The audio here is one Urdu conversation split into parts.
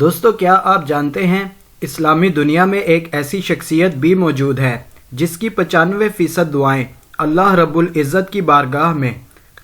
دوستو، کیا آپ جانتے ہیں اسلامی دنیا میں ایک ایسی شخصیت بھی موجود ہے جس کی 95% دعائیں اللہ رب العزت کی بارگاہ میں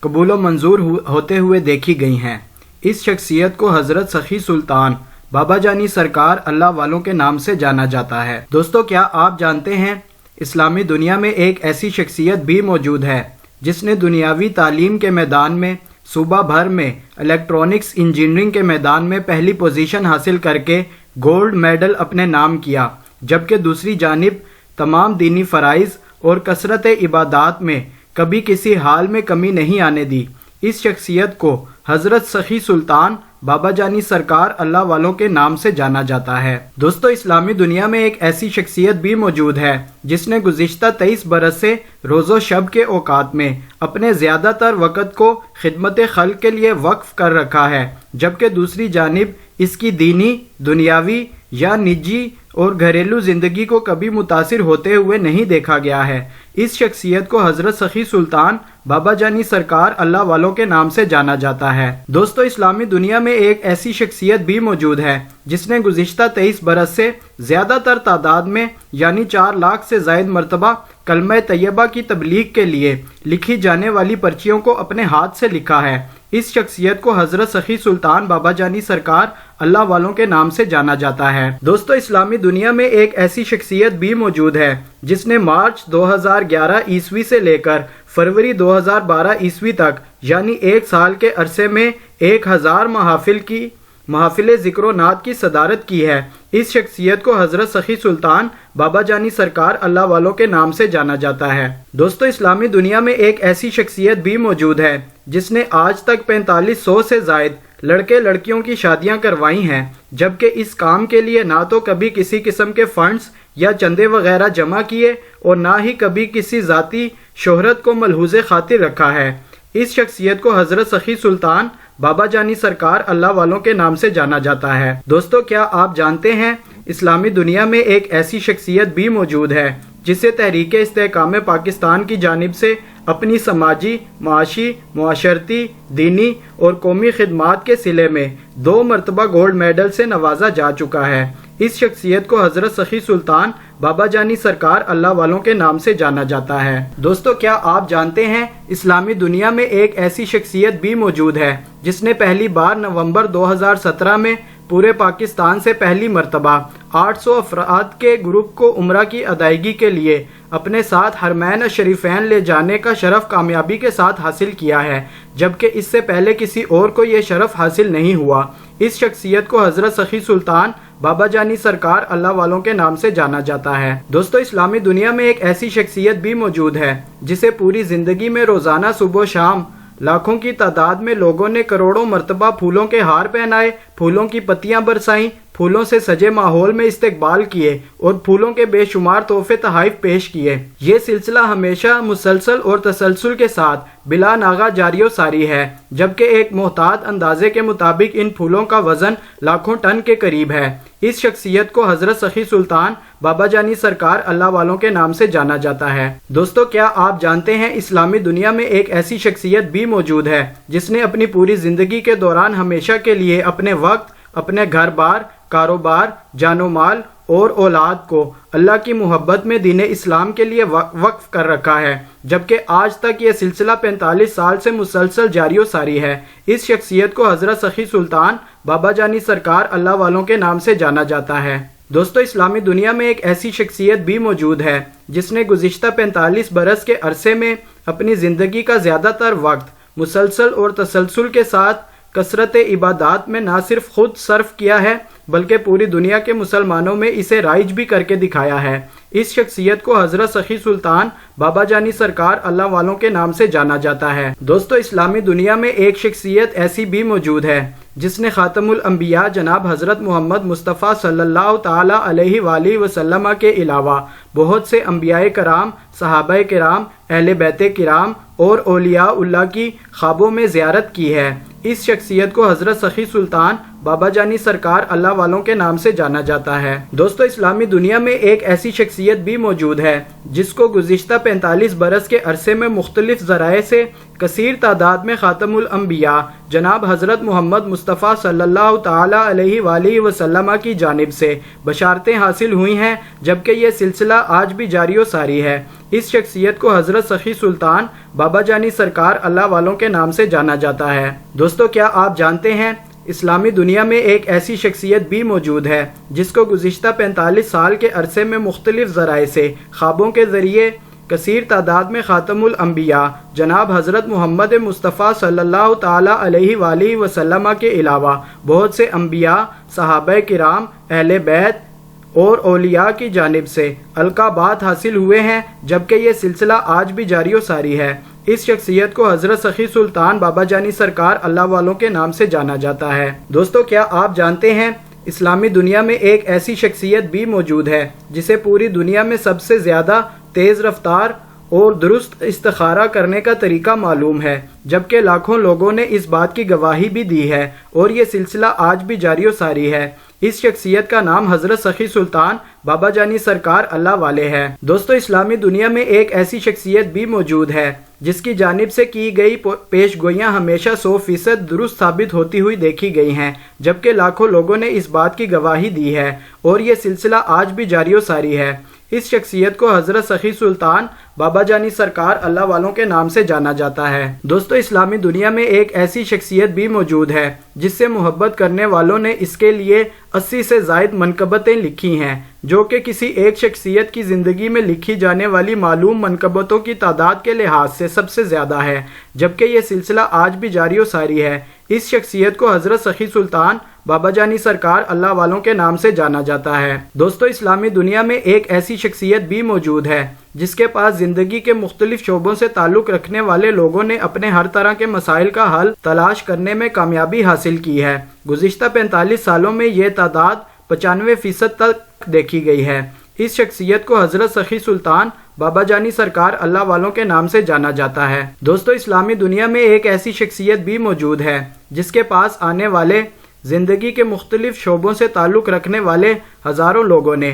قبول و منظور ہوتے ہوئے دیکھی گئی ہیں۔ اس شخصیت کو حضرت سخی سلطان بابا جانی سرکار اللہ والوں کے نام سے جانا جاتا ہے۔ دوستو، کیا آپ جانتے ہیں اسلامی دنیا میں ایک ایسی شخصیت بھی موجود ہے جس نے دنیاوی تعلیم کے میدان میں صوبہ بھر میں الیکٹرانکس انجینئرنگ کے میدان میں پہلی پوزیشن حاصل کر کے گولڈ میڈل اپنے نام کیا، جبکہ دوسری جانب تمام دینی فرائض اور کثرت عبادات میں کبھی کسی حال میں کمی نہیں آنے دی۔ اس شخصیت کو حضرت سخی سلطان بابا جانی سرکار اللہ والوں کے نام سے جانا جاتا ہے۔ دوستو، اسلامی دنیا میں ایک ایسی شخصیت بھی موجود ہے جس نے گزشتہ 23 برس سے روز و شب کے اوقات میں اپنے زیادہ تر وقت کو خدمت خلق کے لیے وقف کر رکھا ہے، جبکہ دوسری جانب اس کی دینی، دنیاوی یا نجی اور گھریلو زندگی کو کبھی متاثر ہوتے ہوئے نہیں دیکھا گیا ہے۔ اس شخصیت کو حضرت سخی سلطان بابا جانی سرکار اللہ والوں کے نام سے جانا جاتا ہے۔ دوستو، اسلامی دنیا میں ایک ایسی شخصیت بھی موجود ہے جس نے گزشتہ 23 برس سے زیادہ تر تعداد میں یعنی 4 لاکھ سے زائد مرتبہ کلمہ طیبہ کی تبلیغ کے لیے لکھی جانے والی پرچیوں کو اپنے ہاتھ سے لکھا ہے۔ اس شخصیت کو حضرت سخی سلطان بابا جانی سرکار اللہ والوں کے نام سے جانا جاتا ہے۔ دوستو، اسلامی دنیا میں ایک ایسی شخصیت بھی موجود ہے جس نے مارچ 2011 عیسوی سے لے کر فروری 2012 عیسوی تک یعنی 1 سال کے عرصے میں 1000 محافل ذکر و نعت کی صدارت کی ہے۔ اس شخصیت کو حضرت سخی سلطان بابا جانی سرکار اللہ والوں کے نام سے جانا جاتا ہے۔ دوستو، اسلامی دنیا میں ایک ایسی شخصیت بھی موجود ہے جس نے آج تک 4500 سے زائد لڑکے لڑکیوں کی شادیاں کروائی ہیں، جبکہ اس کام کے لیے نہ تو کبھی کسی قسم کے فنڈز یا چندے وغیرہ جمع کیے اور نہ ہی کبھی کسی ذاتی شہرت کو ملحوظ خاطر رکھا ہے۔ اس شخصیت کو حضرت سخی سلطان بابا جانی سرکار اللہ والوں کے نام سے جانا جاتا ہے۔ دوستو، کیا آپ جانتے ہیں اسلامی دنیا میں ایک ایسی شخصیت بھی موجود ہے جسے تحریک استحکام پاکستان کی جانب سے اپنی سماجی، معاشی، معاشرتی، دینی اور قومی خدمات کے صلے میں 2 مرتبہ گولڈ میڈل سے نوازا جا چکا ہے۔ اس شخصیت کو حضرت سخی سلطان بابا جانی سرکار اللہ والوں کے نام سے جانا جاتا ہے۔ دوستو، کیا آپ جانتے ہیں اسلامی دنیا میں ایک ایسی شخصیت بھی موجود ہے جس نے پہلی بار نومبر 2017 میں پورے پاکستان سے پہلی مرتبہ 800 افراد کے گروپ کو عمرہ کی ادائیگی کے لیے اپنے ساتھ حرمین الشریفین لے جانے کا شرف کامیابی کے ساتھ حاصل کیا ہے، جبکہ اس سے پہلے کسی اور کو یہ شرف حاصل نہیں ہوا۔ اس شخصیت کو حضرت سخی سلطان بابا جانی سرکار اللہ والوں کے نام سے جانا جاتا ہے۔ دوستو، اسلامی دنیا میں ایک ایسی شخصیت بھی موجود ہے جسے پوری زندگی میں روزانہ صبح و شام لاکھوں کی تعداد میں لوگوں نے کروڑوں مرتبہ پھولوں کے ہار پہنائے، پھولوں کی پتیاں برسائیں، پھولوں سے سجے ماحول میں استقبال کیے اور پھولوں کے بے شمار تحفے تحائف پیش کیے۔ یہ سلسلہ ہمیشہ مسلسل اور تسلسل کے ساتھ بلا ناغہ جاری و ساری ہے، جبکہ ایک محتاط اندازے کے مطابق ان پھولوں کا وزن لاکھوں ٹن کے قریب ہے۔ اس شخصیت کو حضرت سخی سلطان بابا جانی سرکار اللہ والوں کے نام سے جانا جاتا ہے۔ دوستو، کیا آپ جانتے ہیں اسلامی دنیا میں ایک ایسی شخصیت بھی موجود ہے جس نے اپنی پوری زندگی کے دوران ہمیشہ کے لیے اپنے وقت، اپنے گھر بار، کاروبار، جان و مال اور اولاد کو اللہ کی محبت میں دین اسلام کے لیے وقف کر رکھا ہے، جبکہ آج تک یہ سلسلہ 45 سال سے مسلسل جاری و ساری ہے۔ اس شخصیت کو حضرت سخی سلطان بابا جانی سرکار اللہ والوں کے نام سے جانا جاتا ہے۔ دوستو، اسلامی دنیا میں ایک ایسی شخصیت بھی موجود ہے جس نے گزشتہ 45 برس کے عرصے میں اپنی زندگی کا زیادہ تر وقت مسلسل اور تسلسل کے ساتھ کثرت عبادات میں نہ صرف خود صرف کیا ہے بلکہ پوری دنیا کے مسلمانوں میں اسے رائج بھی کر کے دکھایا ہے۔ اس شخصیت کو حضرت سخی سلطان بابا جانی سرکار اللہ والوں کے نام سے جانا جاتا ہے۔ دوستو، اسلامی دنیا میں ایک شخصیت ایسی بھی موجود ہے جس نے خاتم الانبیاء جناب حضرت محمد مصطفیٰ صلی اللہ تعالی علیہ وآلہ وسلم کے علاوہ بہت سے انبیاء کرام، صحابہ کرام، اہل بیت کرام اور اولیاء اللہ کی خوابوں میں زیارت کی ہے۔ اس شخصیت کو حضرت سخی سلطان بابا جانی سرکار اللہ والوں کے نام سے جانا جاتا ہے۔ دوستو اسلامی دنیا میں ایک ایسی شخصیت بھی موجود ہے جس کو گزشتہ 45 برس کے عرصے میں مختلف ذرائع سے کثیر تعداد میں خاتم الانبیاء جناب حضرت محمد مصطفیٰ صلی اللہ تعالی علیہ وآلہ وسلم کی جانب سے بشارتیں حاصل ہوئی ہیں، جبکہ یہ سلسلہ آج بھی جاری و ساری ہے۔ اس شخصیت کو حضرت سخی سلطان بابا جانی سرکار اللہ والوں کے نام سے جانا جاتا ہے۔ دوستو کیا آپ جانتے ہیں اسلامی دنیا میں ایک ایسی شخصیت بھی موجود ہے جس کو گزشتہ 45 سال کے عرصے میں مختلف ذرائع سے خوابوں کے ذریعے کثیر تعداد میں خاتم الانبیاء جناب حضرت محمد مصطفیٰ صلی اللہ تعالی علیہ وآلہ وسلم کے علاوہ بہت سے انبیاء، صحابہ کرام، اہل بیت اور اولیاء کی جانب سے القابات حاصل ہوئے ہیں، جبکہ یہ سلسلہ آج بھی جاری و ساری ہے۔ اس شخصیت کو حضرت سخی سلطان بابا جانی سرکار اللہ والوں کے نام سے جانا جاتا ہے۔ دوستو کیا آپ جانتے ہیں اسلامی دنیا میں ایک ایسی شخصیت بھی موجود ہے جسے پوری دنیا میں سب سے زیادہ تیز رفتار اور درست استخارہ کرنے کا طریقہ معلوم ہے، جبکہ لاکھوں لوگوں نے اس بات کی گواہی بھی دی ہے اور یہ سلسلہ آج بھی جاری و ساری ہے۔ اس شخصیت کا نام حضرت سخی سلطان بابا جانی سرکار اللہ والے ہے۔ دوستو اسلامی دنیا میں ایک ایسی شخصیت بھی موجود ہے جس کی جانب سے کی گئی پیش گوئیاں ہمیشہ 100% درست ثابت ہوتی ہوئی دیکھی گئی ہیں، جبکہ لاکھوں لوگوں نے اس بات کی گواہی دی ہے اور یہ سلسلہ آج بھی جاری و ساری ہے۔ اس شخصیت کو حضرت سخی سلطان بابا جانی سرکار اللہ والوں کے نام سے جانا جاتا ہے۔ دوستو اسلامی دنیا میں ایک ایسی شخصیت بھی موجود ہے جس سے محبت کرنے والوں نے اس کے لیے 80 سے زائد منقبتیں لکھی ہیں، جو کہ کسی ایک شخصیت کی زندگی میں لکھی جانے والی معلوم منقبتوں کی تعداد کے لحاظ سے سب سے زیادہ ہے، جبکہ یہ سلسلہ آج بھی جاری و ساری ہے۔ اس شخصیت کو حضرت سخی سلطان بابا جانی سرکار اللہ والوں کے نام سے جانا جاتا ہے۔ دوستو اسلامی دنیا میں ایک ایسی شخصیت بھی موجود ہے جس کے پاس زندگی کے مختلف شعبوں سے تعلق رکھنے والے لوگوں نے اپنے ہر طرح کے مسائل کا حل تلاش کرنے میں کامیابی حاصل کی ہے۔ گزشتہ 45 سالوں میں یہ تعداد 95% تک دیکھی گئی ہے۔ اس شخصیت کو حضرت سخی سلطان بابا جانی سرکار اللہ والوں کے نام سے جانا جاتا ہے۔ دوستو اسلامی دنیا میں ایک ایسی شخصیت بھی موجود ہے جس کے پاس آنے والے زندگی کے مختلف شعبوں سے تعلق رکھنے والے ہزاروں لوگوں نے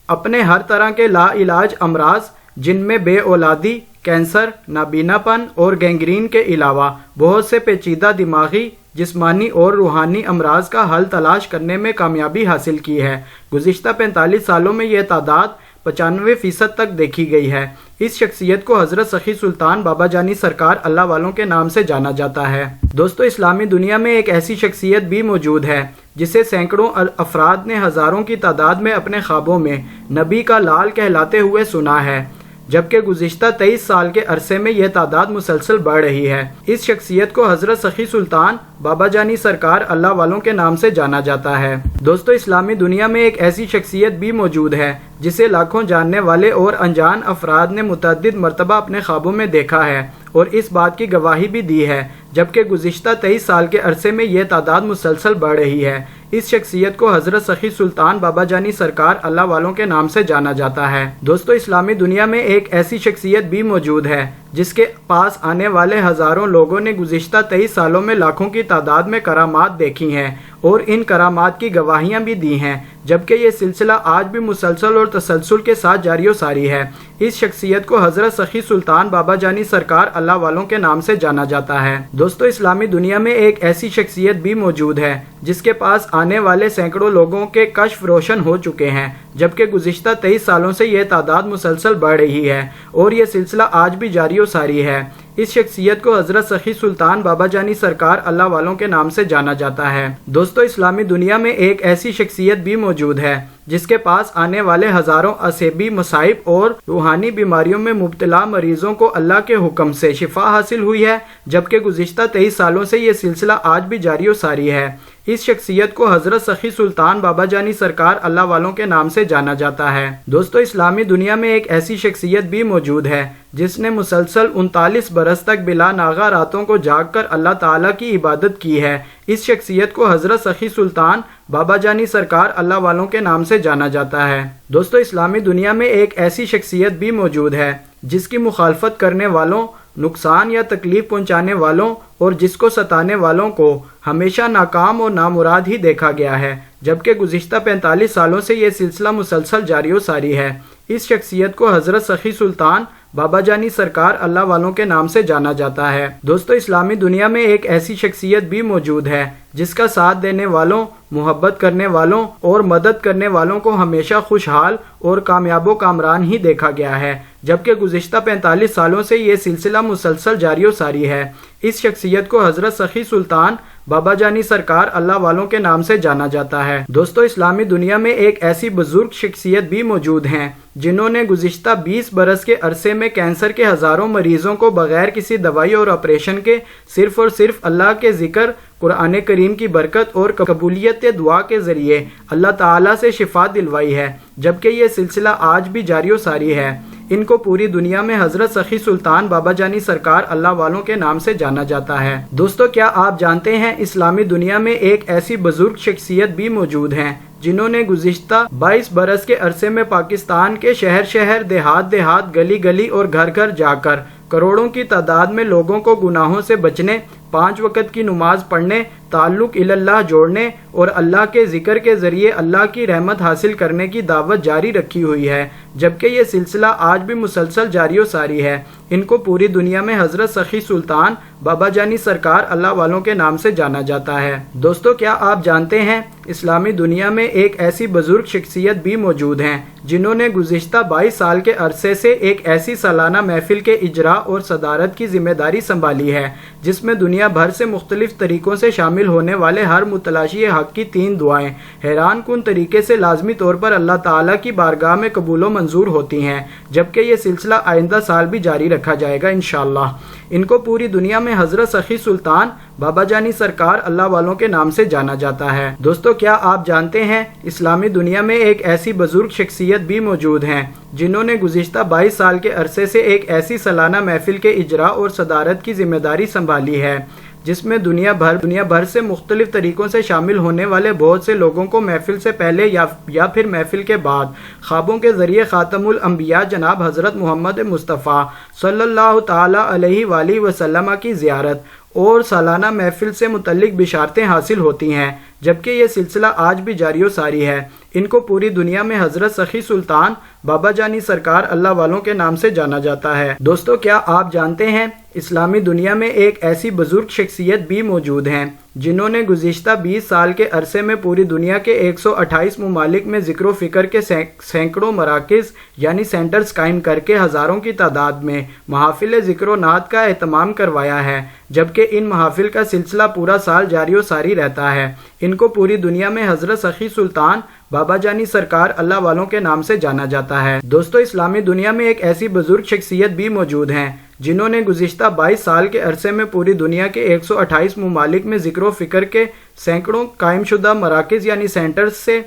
اپنے ہر طرح کے لا علاج امراض، جن میں بے اولادی، کینسر، نابینا پن اور گینگرین کے علاوہ بہت سے پیچیدہ دماغی، جسمانی اور روحانی امراض کا حل تلاش کرنے میں کامیابی حاصل کی ہے۔ گزشتہ 45 سالوں میں یہ تعداد 95% تک دیکھی گئی ہے۔ اس شخصیت کو حضرت سخی سلطان بابا جانی سرکار اللہ والوں کے نام سے جانا جاتا ہے۔ دوستو اسلامی دنیا میں ایک ایسی شخصیت بھی موجود ہے جسے سینکڑوں افراد نے ہزاروں کی تعداد میں اپنے خوابوں میں نبی کا لال کہلاتے ہوئے سنا ہے، جبکہ گزشتہ 23 سال کے عرصے میں یہ تعداد مسلسل بڑھ رہی ہے۔ اس شخصیت کو حضرت سخی سلطان بابا جانی سرکار اللہ والوں کے نام سے جانا جاتا ہے۔ دوستو اسلامی دنیا میں ایک ایسی شخصیت بھی موجود ہے جسے لاکھوں جاننے والے اور انجان افراد نے متعدد مرتبہ اپنے خوابوں میں دیکھا ہے اور اس بات کی گواہی بھی دی ہے، جبکہ گزشتہ 23 سال کے عرصے میں یہ تعداد مسلسل بڑھ رہی ہے۔ اس شخصیت کو حضرت سخی سلطان بابا جانی سرکار اللہ والوں کے نام سے جانا جاتا ہے۔ دوستو اسلامی دنیا میں ایک ایسی شخصیت بھی موجود ہے جس کے پاس آنے والے ہزاروں لوگوں نے گزشتہ 23 سالوں میں لاکھوں کی تعداد میں کرامات دیکھی ہیں اور ان کرامات کی گواہیاں بھی دی ہیں، جبکہ یہ سلسلہ آج بھی مسلسل اور تسلسل کے ساتھ جاری و ساری ہے۔ اس شخصیت کو حضرت سخی سلطان بابا جانی سرکار اللہ والوں کے نام سے جانا جاتا ہے۔ دوستو اسلامی دنیا میں ایک ایسی شخصیت بھی موجود ہے جس کے پاس آنے والے سینکڑوں لوگوں کے کشف روشن ہو چکے ہیں، جبکہ گزشتہ 23 سالوں سے یہ تعداد مسلسل بڑھ رہی ہے اور یہ سلسلہ آج بھی جاری و ساری ہے۔ اس شخصیت کو حضرت سخی سلطان بابا جانی سرکار اللہ والوں کے نام سے جانا جاتا ہے۔ دوستو اسلامی دنیا میں ایک ایسی شخصیت بھی موجود ہے جس کے پاس آنے والے ہزاروں عصبی مصائب اور روحانی بیماریوں میں مبتلا مریضوں کو اللہ کے حکم سے شفا حاصل ہوئی ہے، جبکہ گزشتہ 23 سالوں سے یہ سلسلہ آج بھی جاری و ساری ہے۔ اس شخصیت کو حضرت سخی سلطان بابا جانی سرکار اللہ والوں کے نام سے جانا جاتا ہے۔ دوستو اسلامی دنیا میں ایک ایسی شخصیت بھی موجود ہے جس نے مسلسل 39 برس تک بلا ناغہ راتوں کو جاگ کر اللہ تعالیٰ کی عبادت کی ہے۔ اس شخصیت کو حضرت سخی سلطان بابا جانی سرکار اللہ والوں کے نام سے جانا جاتا ہے۔ دوستو اسلامی دنیا میں ایک ایسی شخصیت بھی موجود ہے جس کی مخالفت کرنے والوں نقصان یا تکلیف پہنچانے والوں اور جس کو ستانے والوں کو ہمیشہ ناکام اور نامراد ہی دیکھا گیا ہے، جبکہ گزشتہ 45 سالوں سے یہ سلسلہ مسلسل جاری و ساری ہے۔ اس شخصیت کو حضرت سخی سلطان بابا جانی سرکار اللہ والوں کے نام سے جانا جاتا ہے۔ دوستو، اسلامی دنیا میں ایک ایسی شخصیت بھی موجود ہے جس کا ساتھ دینے والوں، محبت کرنے والوں اور مدد کرنے والوں کو ہمیشہ خوشحال اور کامیاب و کامران ہی دیکھا گیا ہے، جبکہ گزشتہ 45 سالوں سے یہ سلسلہ مسلسل جاری و ساری ہے۔ اس شخصیت کو حضرت سخی سلطان بابا جانی سرکار اللہ والوں کے نام سے جانا جاتا ہے۔ دوستو، اسلامی دنیا میں ایک ایسی بزرگ شخصیت بھی موجود ہیں جنہوں نے گزشتہ 20 برس کے عرصے میں کینسر کے ہزاروں مریضوں کو بغیر کسی دوائی اور آپریشن کے صرف اور صرف اللہ کے ذکر، قرآن کریم کی برکت اور قبولیت دعا کے ذریعے اللہ تعالیٰ سے شفا دلوائی ہے، جبکہ یہ سلسلہ آج بھی جاری و ساری ہے۔ ان کو پوری دنیا میں حضرت سخی سلطان بابا جانی سرکار اللہ والوں کے نام سے جانا جاتا ہے۔ دوستو، کیا آپ جانتے ہیں اسلامی دنیا میں ایک ایسی بزرگ شخصیت بھی موجود ہیں جنہوں نے گزشتہ 22 برس کے عرصے میں پاکستان کے شہر شہر، دیہات دیہات، گلی گلی اور گھر گھر جا کر کروڑوں کی تعداد میں لوگوں کو گناہوں سے بچنے، 5 وقت کی نماز پڑھنے، تعلق اللہ جوڑنے اور اللہ کے ذکر کے ذریعے اللہ کی رحمت حاصل کرنے کی دعوت جاری رکھی ہوئی ہے، جبکہ یہ سلسلہ آج بھی مسلسل جاری و ساری ہے۔ ان کو پوری دنیا میں حضرت سخی سلطان بابا جانی سرکار اللہ والوں کے نام سے جانا جاتا ہے۔ دوستو، کیا آپ جانتے ہیں اسلامی دنیا میں ایک ایسی بزرگ شخصیت بھی موجود ہیں جنہوں نے گزشتہ 22 سال کے عرصے سے ایک ایسی سالانہ محفل کے اجرا اور صدارت کی ذمہ داری سنبھالی ہے جس میں دنیا بھر سے مختلف طریقوں سے شامل ہونے والے ہر متلاشی حق کی 3 دعائیں حیران کن طریقے سے لازمی طور پر اللہ تعالیٰ کی بارگاہ میں قبول و منظور ہوتی ہیں، جبکہ یہ سلسلہ آئندہ سال بھی جاری رکھا جائے گا انشاءاللہ۔ ان کو پوری دنیا میں حضرت سخی سلطان بابا جانی سرکار اللہ والوں کے نام سے جانا جاتا ہے۔ دوستو، کیا آپ جانتے ہیں اسلامی دنیا میں ایک ایسی بزرگ شخصیت بھی موجود ہیں جنہوں نے گزشتہ 22 سال کے عرصے سے ایک ایسی سالانہ محفل کے اجرا اور صدارت کی ذمہ داری سنبھالی ہے جس میں دنیا بھر سے مختلف طریقوں سے شامل ہونے والے بہت سے لوگوں کو محفل سے پہلے یا پھر محفل کے بعد خوابوں کے ذریعے خاتم الانبیاء جناب حضرت محمد مصطفیٰ صلی اللہ تعالی علیہ وآلہ وسلم کی زیارت اور سالانہ محفل سے متعلق بشارتیں حاصل ہوتی ہیں، جبکہ یہ سلسلہ آج بھی جاری و ساری ہے۔ ان کو پوری دنیا میں حضرت سخی سلطان بابا جانی سرکار اللہ والوں کے نام سے جانا جاتا ہے۔ دوستو، کیا آپ جانتے ہیں اسلامی دنیا میں ایک ایسی بزرگ شخصیت بھی موجود ہیں جنہوں نے گزشتہ 20 سال کے عرصے میں پوری دنیا کے 128 ممالک میں ذکر و فکر کے سینکڑوں مراکز یعنی سینٹرز قائم کر کے ہزاروں کی تعداد میں محافل ذکر و نعت کا اہتمام کروایا ہے، جبکہ ان محافل کا سلسلہ پورا سال جاری و ساری رہتا ہے۔ ان کو پوری دنیا میں حضرت سخی سلطان بابا جانی سرکار اللہ والوں کے نام سے جانا جاتا ہے۔ دوستو، اسلامی دنیا میں ایک ایسی بزرگ شخصیت بھی موجود ہیں جنہوں نے گزشتہ 22 سال کے عرصے میں پوری دنیا کے 128 ممالک میں ذکر و فکر کے سینکڑوں قائم شدہ مراکز یعنی سینٹرز سے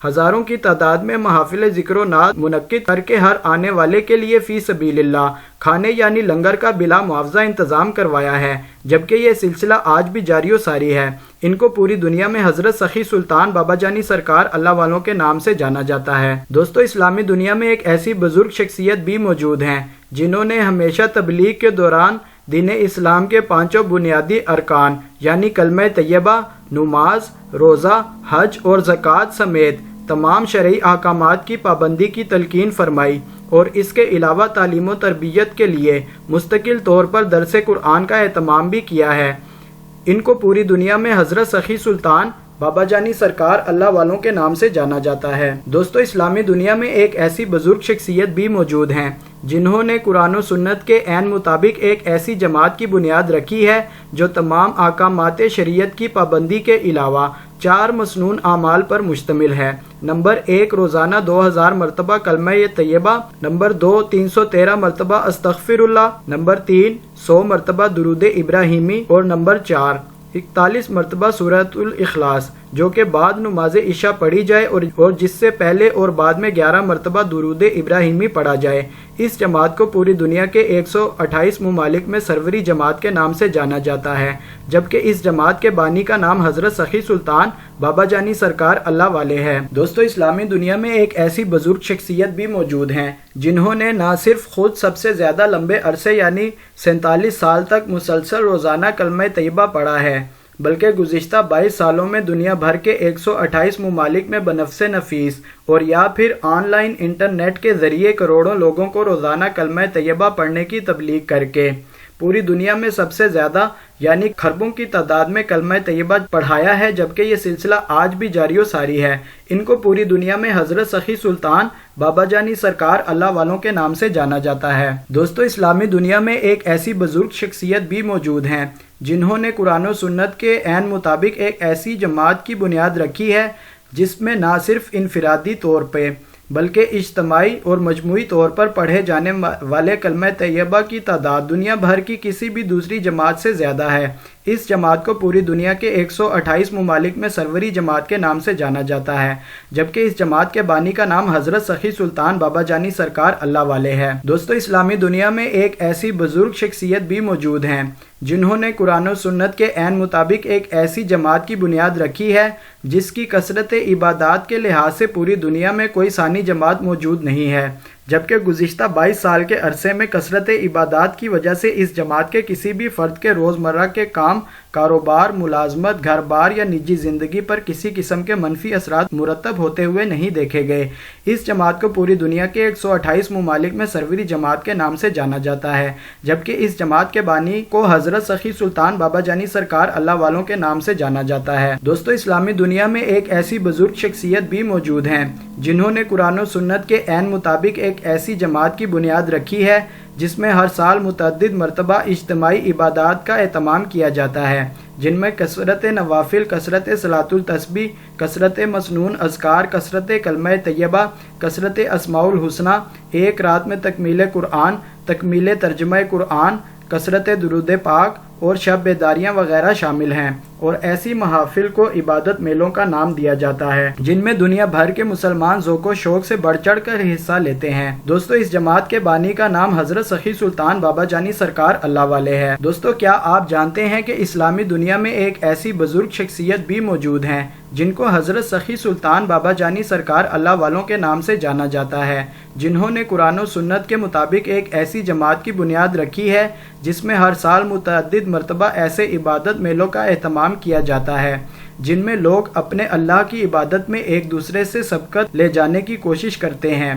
ہزاروں کی تعداد میں محافل ذکر و نعت منعقد کر کے ہر آنے والے کے لیے فی سبیل اللہ کھانے یعنی لنگر کا بلا معاوضہ انتظام کروایا ہے، جبکہ یہ سلسلہ آج بھی جاری و ساری ہے۔ ان کو پوری دنیا میں حضرت سخی سلطان بابا جانی سرکار اللہ والوں کے نام سے جانا جاتا ہے۔ دوستو، اسلامی دنیا میں ایک ایسی بزرگ شخصیت بھی موجود ہیں جنہوں نے ہمیشہ تبلیغ کے دوران دین اسلام کے 5 بنیادی ارکان یعنی کلمہ طیبہ، نماز، روزہ، حج اور زکوٰۃ سمیت تمام شرعی احکامات کی پابندی کی تلقین فرمائی اور اس کے علاوہ تعلیم و تربیت کے لیے مستقل طور پر درس قرآن کا اہتمام بھی کیا ہے۔ ان کو پوری دنیا میں حضرت سخی سلطان بابا جانی سرکار اللہ والوں کے نام سے جانا جاتا ہے۔ دوستو، اسلامی دنیا میں ایک ایسی بزرگ شخصیت بھی موجود ہیں جنہوں نے قرآن و سنت کے عین مطابق ایک ایسی جماعت کی بنیاد رکھی ہے جو تمام احکامات شریعت کی پابندی کے علاوہ 4 مسنون اعمال پر مشتمل ہے۔ نمبر 1، روزانہ 2000 مرتبہ کلمہ طیبہ، نمبر 2، 313 مرتبہ استغفر اللہ، نمبر 3، 100 مرتبہ درود ابراہیمی اور نمبر 4، 41 مرتبہ سورۃ الاخلاص۔ جو کہ بعد نماز عشاء پڑھی جائے اور جس سے پہلے اور بعد میں 11 مرتبہ درود ابراہیمی پڑھا جائے۔ اس جماعت کو پوری دنیا کے 128 ممالک میں سروری جماعت کے نام سے جانا جاتا ہے، جبکہ اس جماعت کے بانی کا نام حضرت سخی سلطان بابا جانی سرکار اللہ والے ہے۔ دوستو، اسلامی دنیا میں ایک ایسی بزرگ شخصیت بھی موجود ہیں جنہوں نے نہ صرف خود سب سے زیادہ لمبے عرصے یعنی 47 سال تک مسلسل روزانہ کلمہ طیبہ پڑھا ہے، بلکہ گزشتہ 22 سالوں میں دنیا بھر کے 128 ممالک میں بنفس نفیس اور یا پھر آن لائن انٹرنیٹ کے ذریعے کروڑوں لوگوں کو روزانہ کلمہ طیبہ پڑھنے کی تبلیغ کر کے پوری دنیا میں سب سے زیادہ یعنی خربوں کی تعداد میں کلمہ طیبہ پڑھایا ہے، جبکہ یہ سلسلہ آج بھی جاری و ساری ہے۔ ان کو پوری دنیا میں حضرت سخی سلطان بابا جانی سرکار اللہ والوں کے نام سے جانا جاتا ہے۔ دوستو، اسلامی دنیا میں ایک ایسی بزرگ شخصیت بھی موجود ہیں جنہوں نے قرآن و سنت کے عین مطابق ایک ایسی جماعت کی بنیاد رکھی ہے جس میں نہ صرف انفرادی طور پہ بلکہ اجتماعی اور مجموعی طور پر پڑھے جانے والے کلمہ طیبہ کی تعداد دنیا بھر کی کسی بھی دوسری جماعت سے زیادہ ہے۔ اس جماعت کو پوری دنیا کے 128 ممالک میں سروری جماعت کے نام سے جانا جاتا ہے، جبکہ اس جماعت کے بانی کا نام حضرت سخی سلطان بابا جانی سرکار اللہ والے ہے۔ دوستو، اسلامی دنیا میں ایک ایسی بزرگ شخصیت بھی موجود ہیں جنہوں نے قرآن و سنت کے عین مطابق ایک ایسی جماعت کی بنیاد رکھی ہے جس کی کثرت عبادات کے لحاظ سے پوری دنیا میں کوئی ثانی جماعت موجود نہیں ہے، جبکہ گزشتہ 22 سال کے عرصے میں کثرت عبادات کی وجہ سے اس جماعت کے کسی بھی فرد کے روزمرہ کے کام، کاروبار، ملازمت، گھر بار یا نجی زندگی پر کسی قسم کے منفی اثرات مرتب ہوتے ہوئے نہیں دیکھے گئے۔ اس جماعت کو پوری دنیا کے 128 ممالک میں سروری جماعت کے نام سے جانا جاتا ہے، جبکہ اس جماعت کے بانی کو حضرت سخی سلطان بابا جانی سرکار اللہ والوں کے نام سے جانا جاتا ہے۔ دوستو، اسلامی دنیا میں ایک ایسی بزرگ شخصیت بھی موجود ہیں جنہوں نے قرآن و سنت کے عین مطابق ایک ایسی جماعت کی بنیاد رکھی ہے جس میں ہر سال متعدد مرتبہ اجتماعی عبادات کا اہتمام کیا جاتا ہے، جن میں کثرت نوافل، کثرت صلاۃ التسبیح، کثرت مسنون اذکار، کثرت کلمہ طیبہ، کثرت اسماء الحسنی، ایک رات میں تکمیل قرآن، تکمیل ترجمہ قرآن، کثرت درود پاک اور شب بیداریاں وغیرہ شامل ہیں، اور ایسی محافل کو عبادت میلوں کا نام دیا جاتا ہے جن میں دنیا بھر کے مسلمان ذوق و شوق سے بڑھ چڑھ کر حصہ لیتے ہیں۔ دوستو، اس جماعت کے بانی کا نام حضرت سخی سلطان بابا جانی سرکار اللہ والے ہے۔ دوستو، کیا آپ جانتے ہیں کہ اسلامی دنیا میں ایک ایسی بزرگ شخصیت بھی موجود ہیں جن کو حضرت سخی سلطان بابا جانی سرکار اللہ والوں کے نام سے جانا جاتا ہے، جنہوں نے قرآن و سنت کے مطابق ایک ایسی جماعت کی بنیاد رکھی ہے جس میں ہر سال متعدد مرتبہ ایسے عبادت میلوں کا اہتمام کیا جاتا ہے جن میں لوگ اپنے اللہ کی عبادت میں ایک دوسرے سے سبقت لے جانے کی کوشش کرتے ہیں۔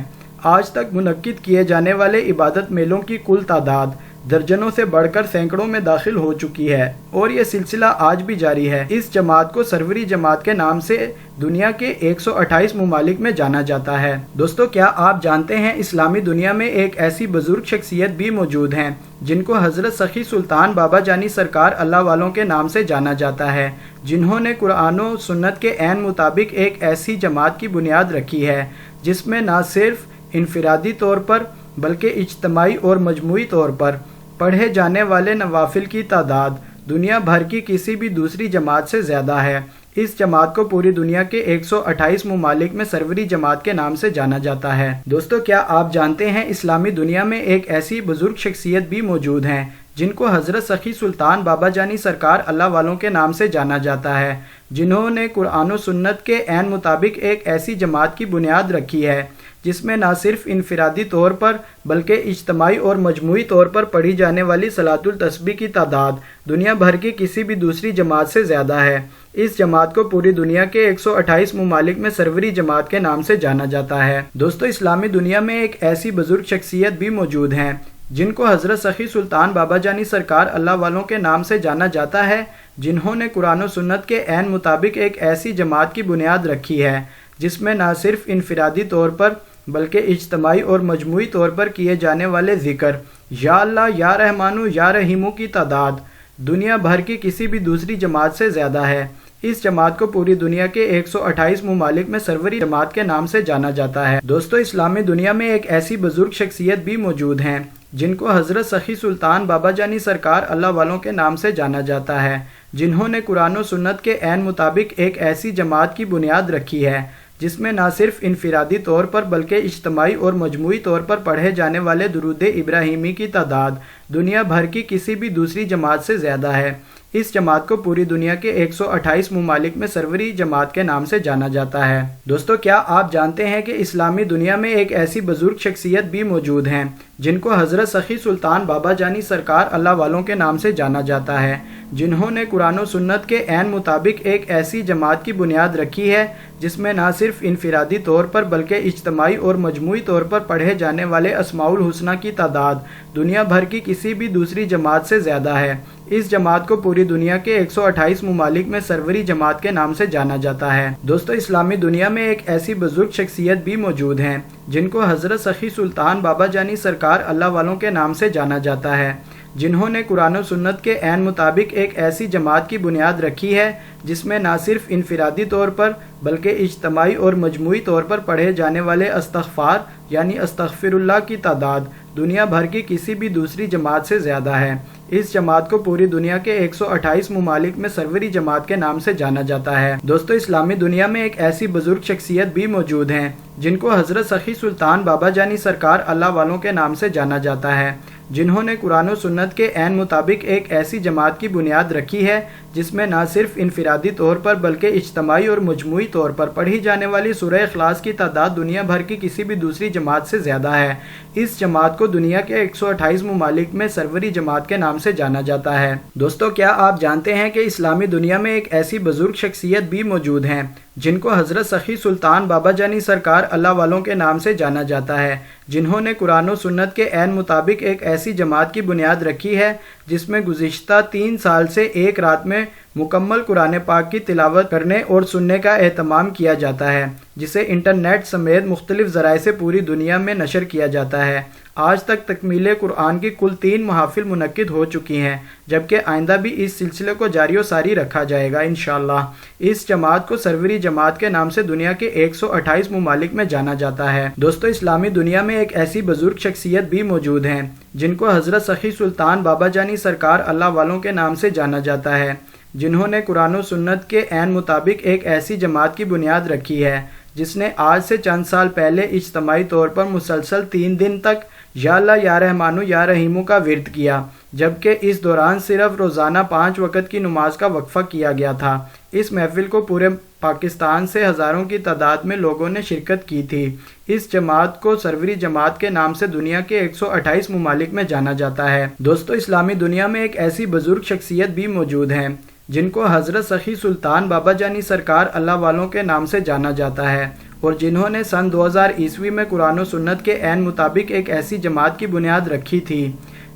آج تک منعقد کیے جانے والے عبادت میلوں کی کل تعداد درجنوں سے بڑھ کر سینکڑوں میں داخل ہو چکی ہے، اور یہ سلسلہ آج بھی جاری ہے۔ اس جماعت کو سروری جماعت کے نام سے دنیا کے 128 ممالک میں جانا جاتا ہے۔ دوستو، کیا آپ جانتے ہیں اسلامی دنیا میں ایک ایسی بزرگ شخصیت بھی موجود ہیں جن کو حضرت سخی سلطان بابا جانی سرکار اللہ والوں کے نام سے جانا جاتا ہے، جنہوں نے قرآن و سنت کے عین مطابق ایک ایسی جماعت کی بنیاد رکھی ہے جس میں نہ صرف انفرادی طور پر بلکہ اجتماعی اور مجموعی طور پر پڑھے جانے والے نوافل کی تعداد دنیا بھر کی کسی بھی دوسری جماعت سے زیادہ ہے۔ اس جماعت کو پوری دنیا کے 128 ممالک میں سروری جماعت کے نام سے جانا جاتا ہے۔ دوستو، کیا آپ جانتے ہیں اسلامی دنیا میں ایک ایسی بزرگ شخصیت بھی موجود ہیں جن کو حضرت سخی سلطان بابا جانی سرکار اللہ والوں کے نام سے جانا جاتا ہے، جنہوں نے قرآن و سنت کے عین مطابق ایک ایسی جماعت کی بنیاد رکھی ہے جس میں نہ صرف انفرادی طور پر بلکہ اجتماعی اور مجموعی طور پر پڑھی جانے والی صلاۃ التسبیح کی تعداد دنیا بھر کی کسی بھی دوسری جماعت سے زیادہ ہے۔ اس جماعت کو پوری دنیا کے 128 ممالک میں سروری جماعت کے نام سے جانا جاتا ہے۔ دوستو، اسلامی دنیا میں ایک ایسی بزرگ شخصیت بھی موجود ہیں جن کو حضرت سخی سلطان بابا جانی سرکار اللہ والوں کے نام سے جانا جاتا ہے، جنہوں نے قرآن و سنت کے عین مطابق ایک ایسی جماعت کی بنیاد رکھی ہے جس میں نہ صرف انفرادی طور پر بلکہ اجتماعی اور مجموعی طور پر کیے جانے والے ذکر یا اللہ، یا رحمانو، یا رحیمو کی تعداد دنیا بھر کی کسی بھی دوسری جماعت سے زیادہ ہے۔ اس جماعت کو پوری دنیا کے 128 ممالک میں سروری جماعت کے نام سے جانا جاتا ہے۔ دوستو، اسلامی دنیا میں ایک ایسی بزرگ شخصیت بھی موجود ہیں جن کو حضرت سخی سلطان بابا جانی سرکار اللہ والوں کے نام سے جانا جاتا ہے، جنہوں نے قرآن و سنت کے عین مطابق ایک ایسی جماعت کی بنیاد رکھی ہے جس میں نہ صرف انفرادی طور پر بلکہ اجتماعی اور مجموعی طور پر پڑھے جانے والے درود ابراہیمی کی تعداد دنیا بھر کی کسی بھی دوسری جماعت سے زیادہ ہے۔ اس جماعت کو پوری دنیا کے 128 ممالک میں سروری جماعت کے نام سے جانا جاتا ہے۔ دوستو، کیا آپ جانتے ہیں کہ اسلامی دنیا میں ایک ایسی بزرگ شخصیت بھی موجود ہیں جن کو حضرت سخی سلطان بابا جانی سرکار اللہ والوں کے نام سے جانا جاتا ہے، جنہوں نے قرآن و سنت کے عین مطابق ایک ایسی جماعت کی بنیاد رکھی ہے جس میں نہ صرف انفرادی طور پر بلکہ اجتماعی اور مجموعی طور پر پڑھے جانے والے اسماء الحسنہ کی تعداد دنیا بھر کی کسی بھی دوسری جماعت سے زیادہ ہے۔ اس جماعت کو پوری دنیا کے 128 ممالک میں سروری جماعت کے نام سے جانا جاتا ہے۔ دوستو، اسلامی دنیا میں ایک ایسی بزرگ شخصیت بھی موجود ہیں جن کو حضرت سخی سلطان بابا جانی سرکار اللہ والوں کے نام سے جانا جاتا ہے، جنہوں نے قرآن و سنت کے عین مطابق ایک ایسی جماعت کی بنیاد رکھی ہے جس میں نہ صرف انفرادی طور پر بلکہ اجتماعی اور مجموعی طور پر پڑھے جانے والے استغفار یعنی استغفر اللہ کی تعداد دنیا بھر کی کسی بھی دوسری جماعت سے زیادہ ہے۔ اس جماعت کو پوری دنیا کے 128 ممالک میں سروری جماعت کے نام سے جانا جاتا ہے۔ دوستو، اسلامی دنیا میں ایک ایسی بزرگ شخصیت بھی موجود ہیں جن کو حضرت سخی سلطان بابا جانی سرکار اللہ والوں کے نام سے جانا جاتا ہے، جنہوں نے قرآن و سنت کے عین مطابق ایک ایسی جماعت کی بنیاد رکھی ہے جس میں نہ صرف انفرادی طور پر بلکہ اجتماعی اور مجموعی طور پر پڑھی جانے والی سورہ اخلاص کی تعداد دنیا بھر کی کسی بھی دوسری جماعت سے زیادہ ہے۔ اس جماعت کو دنیا کے 128 ممالک میں سروری جماعت کے نام سے جانا جاتا ہے۔ دوستو، کیا آپ جانتے ہیں کہ اسلامی دنیا میں ایک ایسی بزرگ شخصیت بھی موجود ہیں جن کو حضرت سخی سلطان بابا جانی سرکار اللہ والوں کے نام سے جانا جاتا ہے، جنہوں نے قرآن و سنت کے عین مطابق ایک ایسی جماعت کی بنیاد رکھی ہے جس میں گزشتہ 3 سال سے ایک رات میں مکمل قرآن پاک کی تلاوت کرنے اور سننے کا اہتمام کیا جاتا ہے، جسے انٹرنیٹ سمیت مختلف ذرائع سے پوری دنیا میں نشر کیا جاتا ہے۔ آج تک تکمیل قرآن کی کل 3 محافل منعقد ہو چکی ہیں، جبکہ آئندہ بھی اس سلسلے کو جاری و ساری رکھا جائے گا انشاءاللہ۔ اس جماعت کو سروری جماعت کے نام سے دنیا کے 128 ممالک میں جانا جاتا ہے۔ دوستو، اسلامی دنیا میں ایک ایسی بزرگ شخصیت بھی موجود ہیں جن کو حضرت سخی سلطان بابا جانی سرکار اللہ والوں کے نام سے جانا جاتا ہے، جنہوں نے قرآن و سنت کے عین مطابق ایک ایسی جماعت کی بنیاد رکھی ہے جس نے آج سے چند سال پہلے اجتماعی طور پر مسلسل 3 دن تک یا اللہ یا رحمانو یا رحیمو کا ورد کیا، جبکہ اس دوران صرف روزانہ 5 وقت کی نماز کا وقفہ کیا گیا تھا۔ اس محفل کو پورے پاکستان سے ہزاروں کی تعداد میں لوگوں نے شرکت کی تھی۔ اس جماعت کو سروری جماعت کے نام سے دنیا کے 128 ممالک میں جانا جاتا ہے۔ دوستو، اسلامی دنیا میں ایک ایسی بزرگ شخصیت بھی موجود ہیں جن کو حضرت سخی سلطان بابا جانی سرکار اللہ والوں کے نام سے جانا جاتا ہے اور جنہوں نے سن 2000 عیسوی میں قرآن و سنت کے عین مطابق ایک ایسی جماعت کی بنیاد رکھی تھی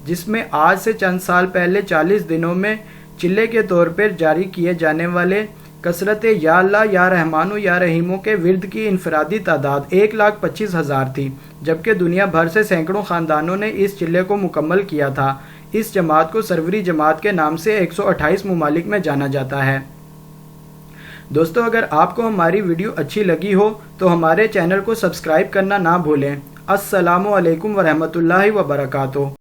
جس میں آج سے چند سال پہلے 40 دنوں میں چلے کے طور پر جاری کیے جانے والے کثرت یا اللہ یا رحمانو یا رحیمو کے ورد کی انفرادی تعداد 1,25,000 تھی، جبکہ دنیا بھر سے سینکڑوں خاندانوں نے اس چلے کو مکمل کیا تھا۔ اس جماعت کو سروری جماعت کے نام سے 128 ممالک میں جانا جاتا ہے۔ دوستو، اگر آپ کو ہماری ویڈیو اچھی لگی ہو تو ہمارے چینل کو سبسکرائب کرنا نہ بھولیں۔ السلام علیکم ورحمۃ اللہ وبرکاتہ۔